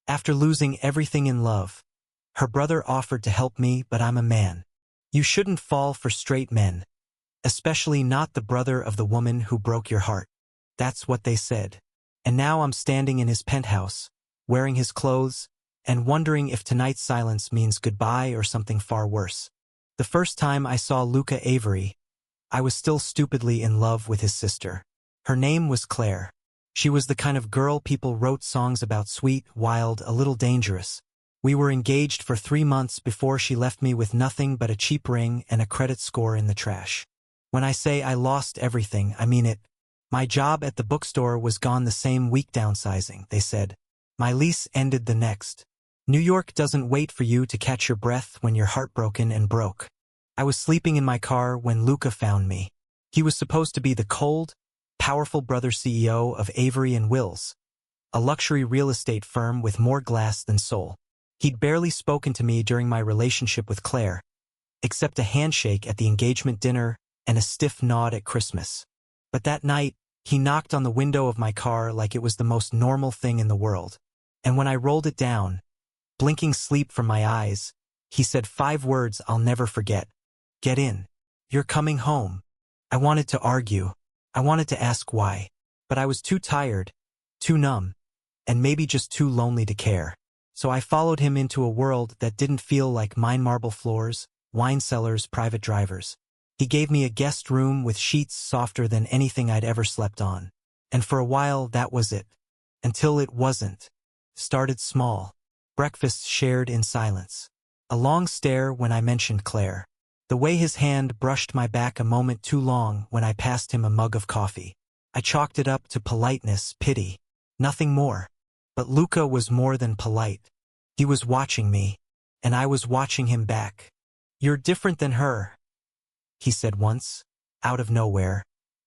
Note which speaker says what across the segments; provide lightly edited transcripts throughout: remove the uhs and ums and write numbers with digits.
Speaker 1: After losing everything in love, her brother offered to help me, but I'm a man. You shouldn't fall for straight men, especially not the brother of the woman who broke your heart. That's what they said. And now I'm standing in his penthouse, wearing his clothes, and wondering if tonight's silence means goodbye or something far worse. The first time I saw Luca Avery, I was still stupidly in love with his sister. Her name was Claire. She was the kind of girl people wrote songs about, sweet, wild, a little dangerous. We were engaged for 3 months before she left me with nothing but a cheap ring and a credit score in the trash. When I say I lost everything, I mean it. My job at the bookstore was gone the same week. Downsizing, they said. My lease ended the next. New York doesn't wait for you to catch your breath when you're heartbroken and broke. I was sleeping in my car when Luca found me. He was supposed to be the cold, powerful brother CEO of Avery and Wills, a luxury real estate firm with more glass than soul. He'd barely spoken to me during my relationship with Claire, except a handshake at the engagement dinner and a stiff nod at Christmas. But that night, he knocked on the window of my car like it was the most normal thing in the world. And when I rolled it down, blinking sleep from my eyes, he said 5 words I'll never forget. Get in. You're coming home. I wanted to argue. I wanted to ask why. But I was too tired, too numb, and maybe just too lonely to care. So I followed him into a world that didn't feel like mine: marble floors, wine cellars, private drivers. He gave me a guest room with sheets softer than anything I'd ever slept on. And for a while that was it. Until it wasn't. Started small. Breakfasts shared in silence. A long stare when I mentioned Claire. The way his hand brushed my back a moment too long when I passed him a mug of coffee. I chalked it up to politeness, pity. Nothing more. But Luca was more than polite. He was watching me, and I was watching him back. You're different than her, he said once, out of nowhere,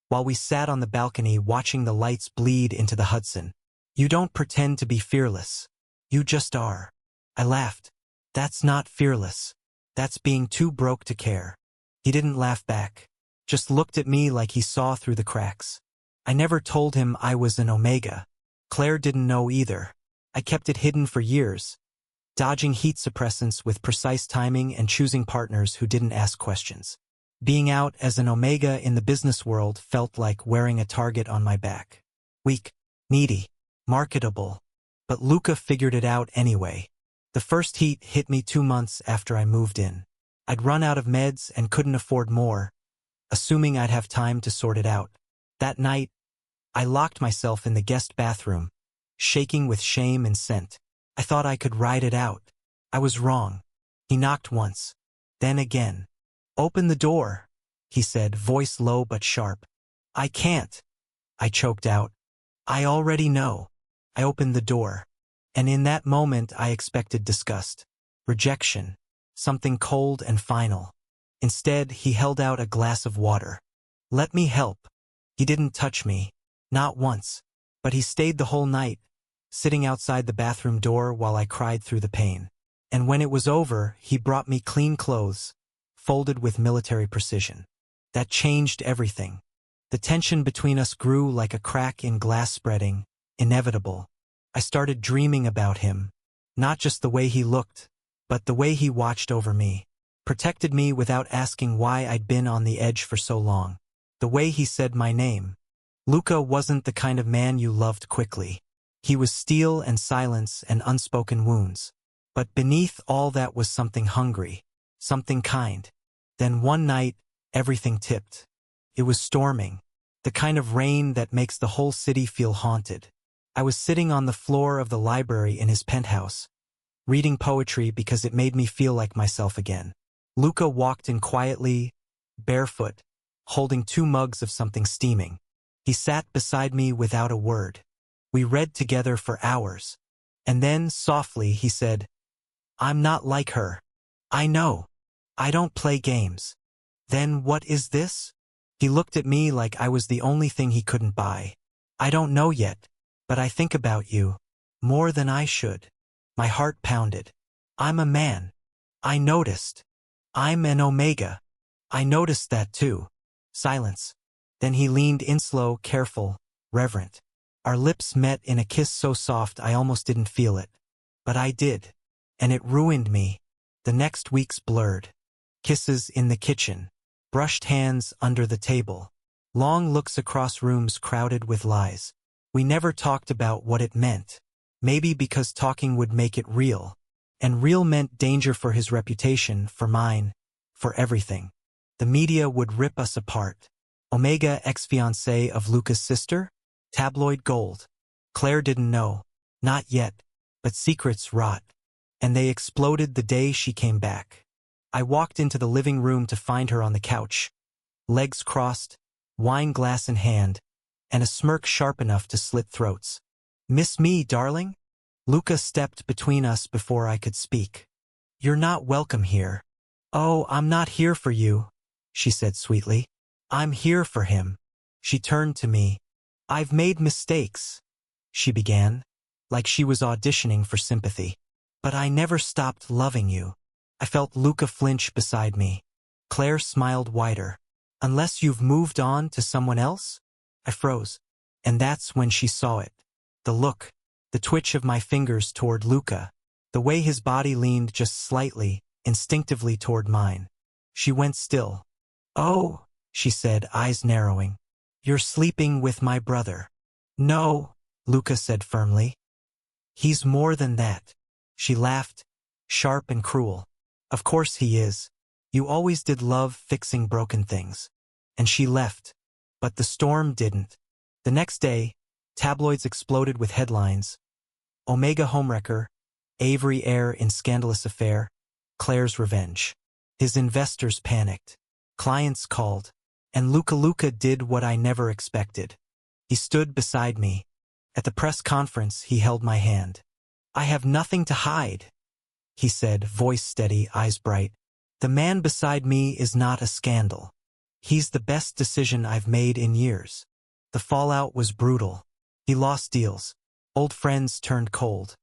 Speaker 1: while we sat on the balcony watching the lights bleed into the Hudson. You don't pretend to be fearless. You just are. I laughed. That's not fearless. That's being too broke to care. He didn't laugh back, just looked at me like he saw through the cracks. I never told him I was an omega. Claire didn't know either. I kept it hidden for years, dodging heat suppressants with precise timing and choosing partners who didn't ask questions. Being out as an omega in the business world felt like wearing a target on my back. Weak, needy, marketable. But Luca figured it out anyway. The first heat hit me 2 months after I moved in. I'd run out of meds and couldn't afford more, assuming I'd have time to sort it out. That night, I locked myself in the guest bathroom, shaking with shame and scent. I thought I could ride it out. I was wrong. He knocked once, then again. Open the door, he said, voice low but sharp. I can't, I choked out. I already know. I opened the door, and in that moment I expected disgust, rejection, something cold and final. Instead, he held out a glass of water. Let me help. He didn't touch me, not once, but he stayed the whole night, sitting outside the bathroom door while I cried through the pain. And when it was over, he brought me clean clothes, folded with military precision. That changed everything. The tension between us grew like a crack in glass spreading, inevitable. I started dreaming about him, not just the way he looked, but the way he watched over me, protected me without asking why I'd been on the edge for so long. The way he said my name. Luca wasn't the kind of man you loved quickly. He was steel and silence and unspoken wounds. But beneath all that was something hungry, something kind. Then one night, everything tipped. It was storming, the kind of rain that makes the whole city feel haunted. I was sitting on the floor of the library in his penthouse, reading poetry because it made me feel like myself again. Luca walked in quietly, barefoot, holding 2 mugs of something steaming. He sat beside me without a word. We read together for hours. And then, softly, he said, I'm not like her. I know. I don't play games. Then what is this? He looked at me like I was the only thing he couldn't buy. I don't know yet, but I think about you, more than I should. My heart pounded. I'm a man. I noticed. I'm an omega. I noticed that too. Silence. Then he leaned in slow, careful, reverent. Our lips met in a kiss so soft I almost didn't feel it. But I did. And it ruined me. The next weeks blurred. Kisses in the kitchen. Brushed hands under the table. Long looks across rooms crowded with lies. We never talked about what it meant. Maybe because talking would make it real. And real meant danger for his reputation, for mine, for everything. The media would rip us apart. Omega, ex-fiancé of Luca's sister? Tabloid gold. Claire didn't know. Not yet. But secrets rot. And they exploded the day she came back. I walked into the living room to find her on the couch. Legs crossed, wine glass in hand, and a smirk sharp enough to slit throats. "Miss me, darling?" Luca stepped between us before I could speak. "You're not welcome here." "Oh, I'm not here for you," she said sweetly. "I'm here for him." She turned to me. "I've made mistakes," she began, like she was auditioning for sympathy. "But I never stopped loving you." I felt Luca flinch beside me. Claire smiled wider. "Unless you've moved on to someone else?" I froze. And that's when she saw it. The look, the twitch of my fingers toward Luca, the way his body leaned just slightly, instinctively toward mine. She went still. "Oh," she said, eyes narrowing. "You're sleeping with my brother." "No," Luca said firmly. "He's more than that." She laughed, sharp and cruel. "Of course he is. You always did love fixing broken things." And she left. But the storm didn't. The next day, tabloids exploded with headlines. Omega homewrecker, Avery heir in scandalous affair, Claire's revenge. His investors panicked. Clients called. And Luca did what I never expected. He stood beside me. At the press conference, he held my hand. "I have nothing to hide," he said, voice steady, eyes bright. "The man beside me is not a scandal. He's the best decision I've made in years." The fallout was brutal. He lost deals. Old friends turned cold.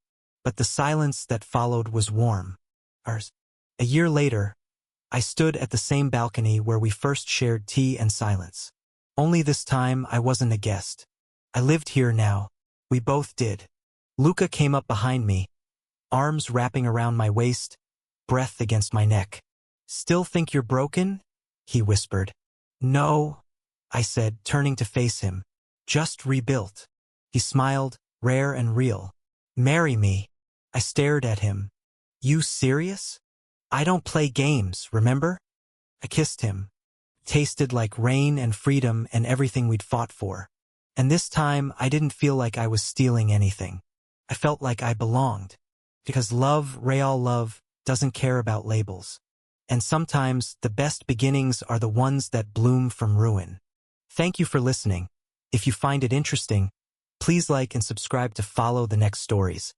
Speaker 1: But the silence that followed was warm. Ours. A year later, I stood at the same balcony where we first shared tea and silence. Only this time I wasn't a guest. I lived here now. We both did. Luca came up behind me, arms wrapping around my waist, breath against my neck. "Still think you're broken?" he whispered. "No," I said, turning to face him. "Just rebuilt." He smiled, rare and real. "Marry me." I stared at him. "You serious?" "I don't play games, remember?" I kissed him. Tasted like rain and freedom and everything we'd fought for. And this time, I didn't feel like I was stealing anything. I felt like I belonged. Because love, real love, doesn't care about labels. And sometimes, the best beginnings are the ones that bloom from ruin. Thank you for listening. If you find it interesting, please like and subscribe to follow the next stories.